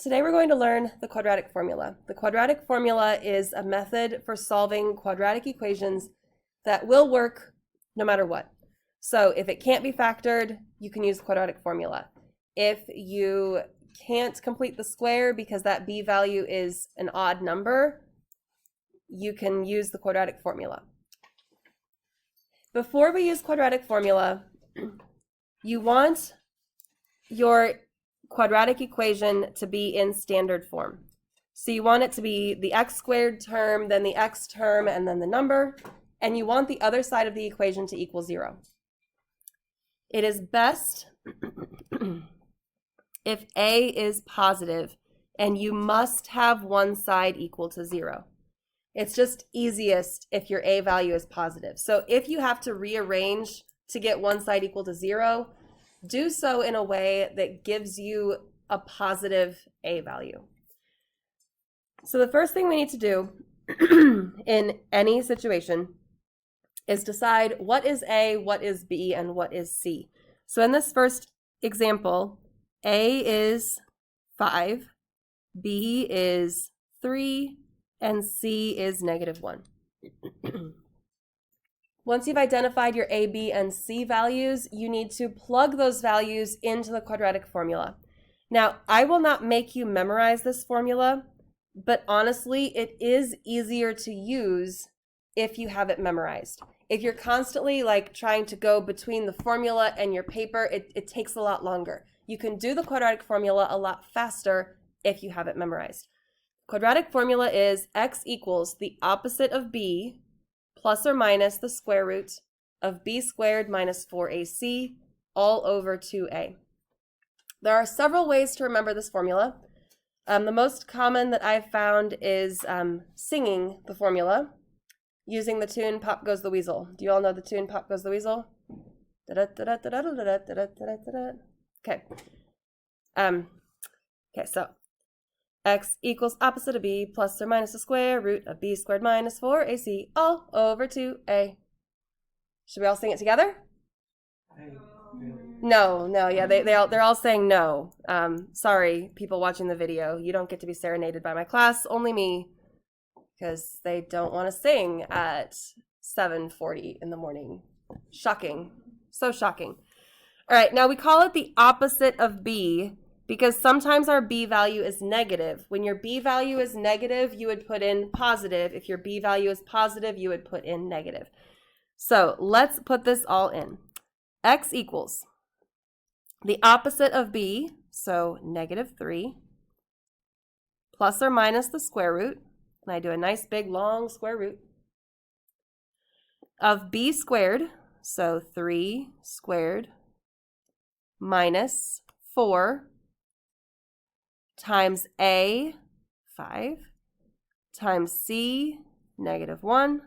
Today we're going to learn the quadratic formula. The quadratic formula is a method for solving quadratic equations that will work no matter what. So if it can't be factored, you can use the quadratic formula. If you can't complete the square because that b value is an odd number, you can use the quadratic formula. Before we use quadratic formula, you want your quadratic equation to be in standard form. So you want it to be the x squared term, then the x term, and then the number, and you want the other side of the equation to equal 0. It is best if a is positive, and you must have one side equal to 0. It's just easiest if your a value is positive. So if you have to rearrange to get one side equal to 0, do so in a way that gives you a positive a value. So the first thing we need to do in any situation is decide what is a, what is b, and what is c. So in this first example, a is 5, b is 3, and c is -1. Once you've identified your a, b, and c values, you need to plug those values into the quadratic formula. Now, I will not make you memorize this formula, but honestly, it is easier to use if you have it memorized. If you're constantly trying to go between the formula and your paper, it takes a lot longer. You can do the quadratic formula a lot faster if you have it memorized. Quadratic formula is x equals the opposite of b plus or minus the square root of b squared minus 4ac all over 2a. There are several ways to remember this formula. The most common that I've found is singing the formula using the tune Pop Goes the Weasel. Do you all know the tune Pop Goes the Weasel? Okay. Okay, so x equals opposite of b plus or minus the square root of b squared minus 4ac all over 2a. Should we all sing it together? No, yeah, they're all saying no. Sorry, people watching the video, you don't get to be serenaded by my class, only me, because they don't want to sing at 7:40 in the morning. Shocking, so shocking. All right, now we call it the opposite of b because sometimes our b value is negative. When your b value is negative, you would put in positive. If your b value is positive, you would put in negative. So let's put this all in. X equals the opposite of b, so -3, plus or minus the square root, and I do a nice big long square root, of b squared, so 3 squared, minus 4 times a, 5, times c, -1,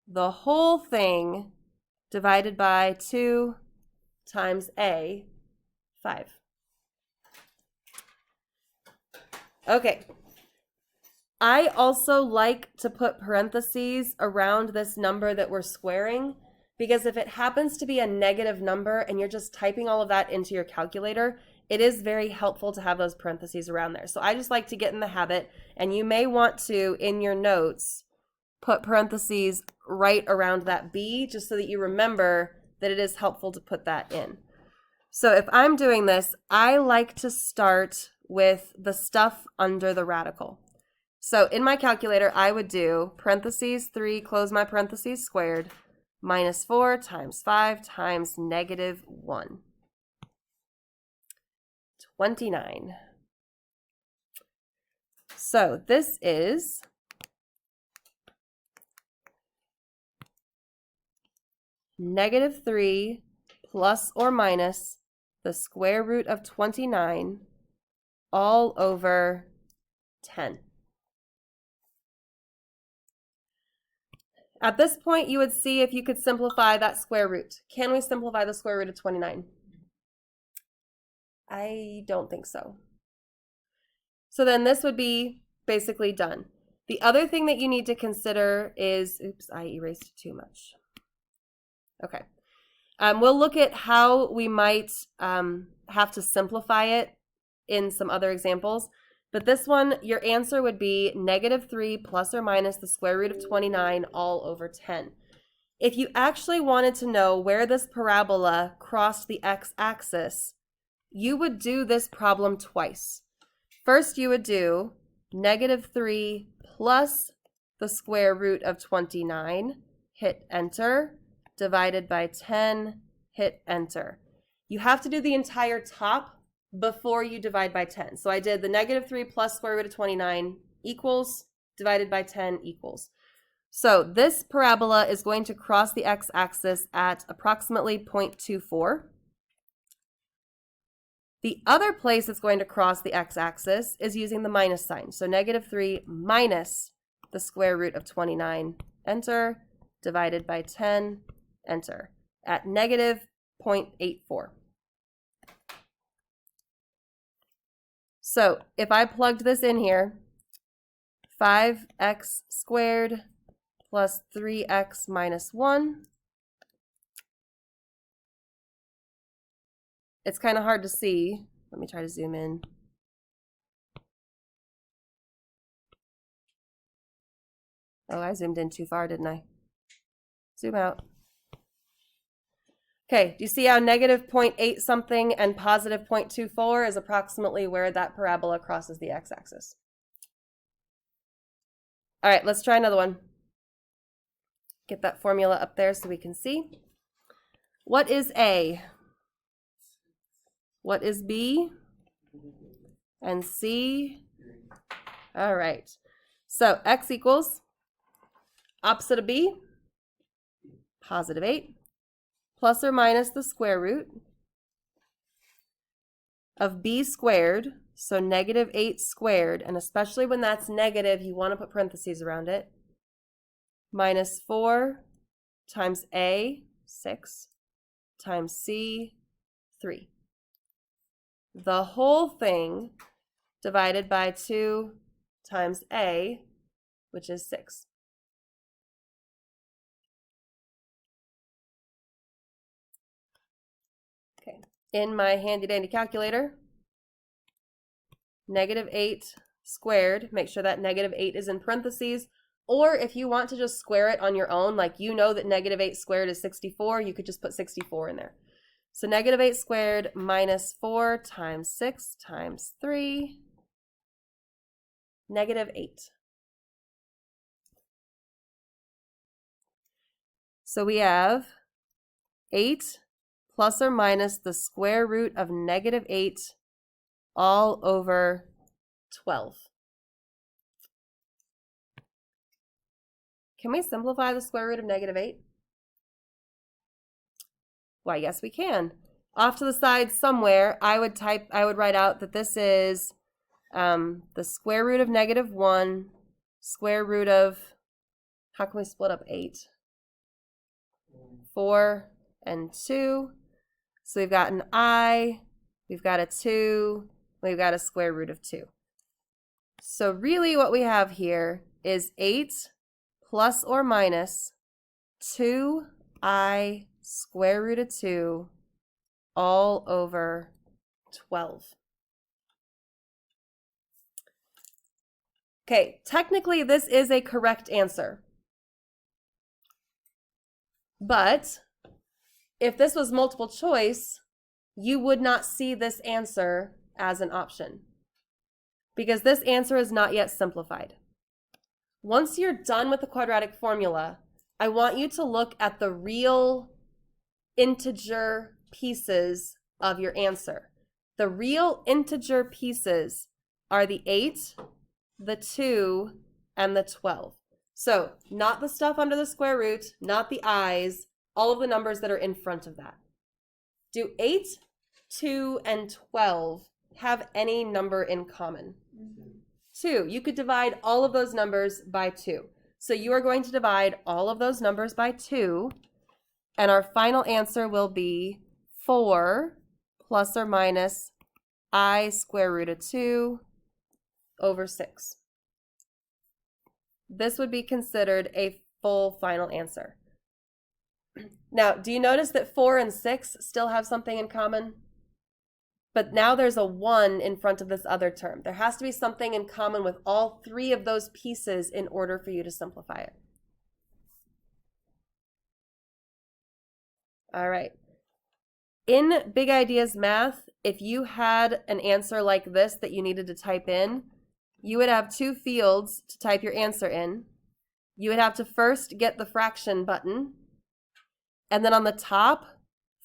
the whole thing divided by 2 times a, 5. Okay. I also like to put parentheses around this number that we're squaring, because if it happens to be a negative number and you're just typing all of that into your calculator, it is very helpful to have those parentheses around there. So I just like to get in the habit, and you may want to, in your notes, put parentheses right around that b, just so that you remember that it is helpful to put that in. So if I'm doing this, I like to start with the stuff under the radical. So in my calculator, I would do parentheses 3, close my parentheses squared, minus 4 times 5 times -1. 29. So this is -3 plus or minus the square root of 29 all over 10. At this point, you would see if you could simplify that square root. Can we simplify the square root of 29? I don't think so. So then this would be basically done. The other thing that you need to consider is, oops, I erased too much. Okay. We'll look at how we might have to simplify it in some other examples. But this one, your answer would be -3 plus or minus the square root of 29 all over 10. If you actually wanted to know where this parabola crossed the x-axis, you would do this problem twice. First, you would do -3 plus the square root of 29, hit enter, divided by 10, hit enter. You have to do the entire top before you divide by 10. So I did the -3 plus square root of 29 equals, divided by 10 equals. So this parabola is going to cross the x-axis at approximately 0.24. The other place it's going to cross the x-axis is using the minus sign. So -3 minus the square root of 29, enter, divided by 10, enter, at -0.84. So if I plugged this in here, 5x squared plus 3x minus 1. It's kind of hard to see. Let me try to zoom in. Oh, I zoomed in too far, didn't I? Zoom out. Okay, do you see how -0.8 something and positive 0.24 is approximately where that parabola crosses the x-axis? All right, let's try another one. Get that formula up there so we can see. What is A? What is B? And C? All right. So x equals opposite of B, +8, plus or minus the square root of B squared, so -8 squared, and especially when that's negative, you want to put parentheses around it, minus 4 times A, 6, times C, 3. The whole thing divided by 2 times A, which is 6. Okay, in my handy-dandy calculator, -8 squared, make sure that -8 is in parentheses, or if you want to just square it on your own, like you know that -8 squared is 64, you could just put 64 in there. So -8 squared minus 4 times 6 times 3, -8. So we have 8 plus or minus the square root of -8 all over 12. Can we simplify the square root of -8? Why, yes, we can. Off to the side somewhere, I would write out that this is the square root of -1, square root of, how can we split up 8? 4 and 2. So we've got an I, we've got a 2, we've got a square root of 2. So really what we have here is 8 plus or minus 2I square root of 2 all over 12. Okay, technically this is a correct answer. But if this was multiple choice, you would not see this answer as an option because this answer is not yet simplified. Once you're done with the quadratic formula, I want you to look at the real integer pieces of your answer. The real integer pieces are the 8, the 2, and the 12. So not the stuff under the square root, not the i's, all of the numbers that are in front of that. Do 8, 2, and 12 have any number in common? 2. You could divide all of those numbers by 2. So you are going to divide all of those numbers by 2, and our final answer will be 4 plus or minus I square root of 2 over 6. This would be considered a full final answer. Now, do you notice that 4 and 6 still have something in common? but now there's a 1 in front of this other term. There has to be something in common with all 3 of those pieces in order for you to simplify it. All right. In Big Ideas Math, if you had an answer like this that you needed to type in, you would have 2 fields to type your answer in. You would have to first get the fraction button, and then on the top,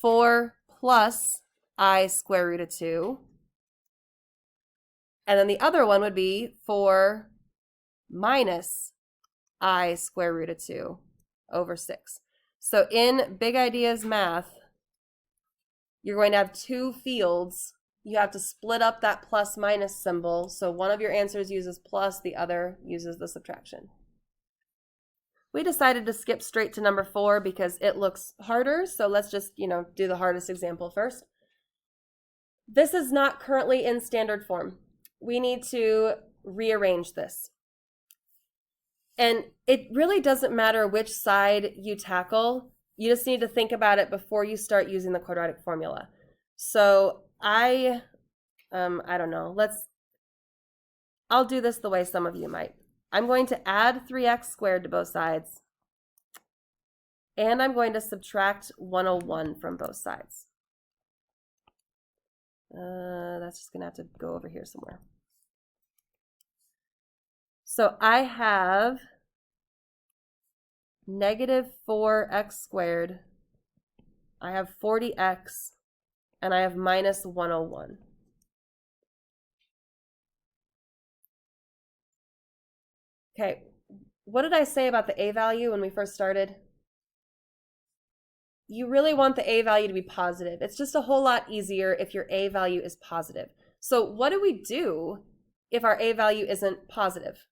4 plus I square root of 2. And then the other one would be 4 minus I square root of 2 over 6. So in Big Ideas Math, you're going to have 2 fields. You have to split up that plus minus symbol. So one of your answers uses plus, the other uses the subtraction. We decided to skip straight to number 4 because it looks harder. So let's just, do the hardest example first. This is not currently in standard form. We need to rearrange this. And it really doesn't matter which side you tackle. You just need to think about it before you start using the quadratic formula. So I don't know. I'll do this the way some of you might. I'm going to add 3x squared to both sides. And I'm going to subtract 101 from both sides. That's just going to have to go over here somewhere. So I have negative 4x squared. I have 40x. And I have minus 101. Okay, what did I say about the a value when we first started? You really want the a value to be positive. It's just a whole lot easier if your a value is positive. So what do we do if our a value isn't positive?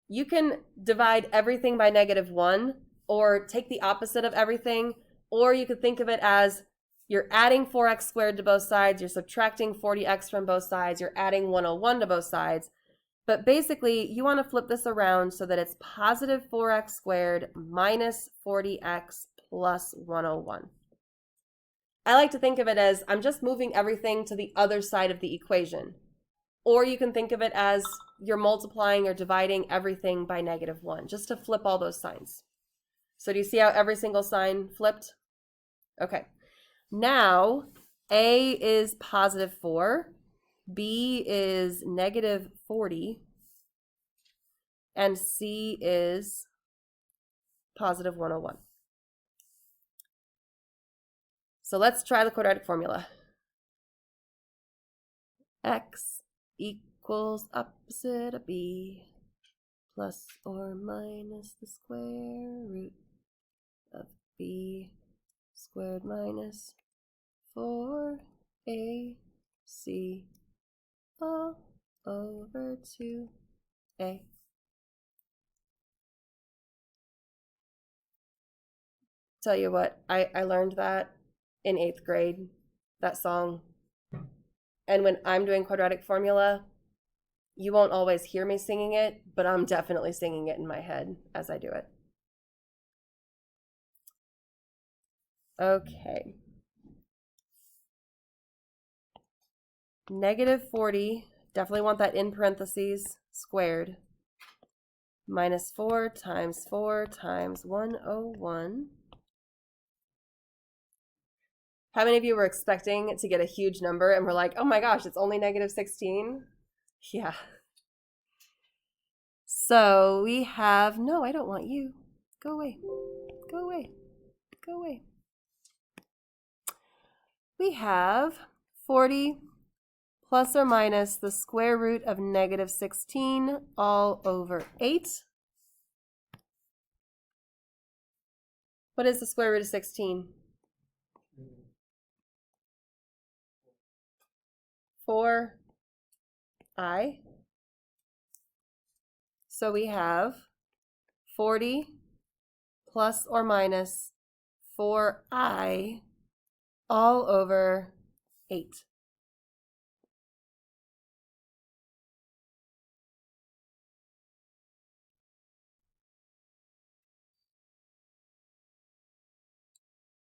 You can divide everything by -1, or take the opposite of everything, or you could think of it as you're adding 4x squared to both sides, you're subtracting 40x from both sides, you're adding 101 to both sides. But basically, you want to flip this around so that it's positive 4x squared minus 40x plus 101. I like to think of it as I'm just moving everything to the other side of the equation. Or you can think of it as you're multiplying or dividing everything by -1, just to flip all those signs. So do you see how every single sign flipped? Okay. Now, A is positive 4, B is negative 40, and C is positive 101. So let's try the quadratic formula. X equals opposite of B plus or minus the square root of B squared minus 4AC all over 2A. Tell you what, I learned that in 8th grade, that song. And when I'm doing quadratic formula, you won't always hear me singing it, but I'm definitely singing it in my head as I do it. Okay. Negative 40, definitely want that in parentheses, squared, minus 4 times 101. How many of you were expecting to get a huge number and were like, oh my gosh, it's only negative 16? Yeah. So we have, no, I don't want you. Go away. Go away. Go away. We have 40 plus or minus the square root of negative 16 all over 8. What is the square root of 16? 4i. So we have 40 plus or minus 4i all over 8.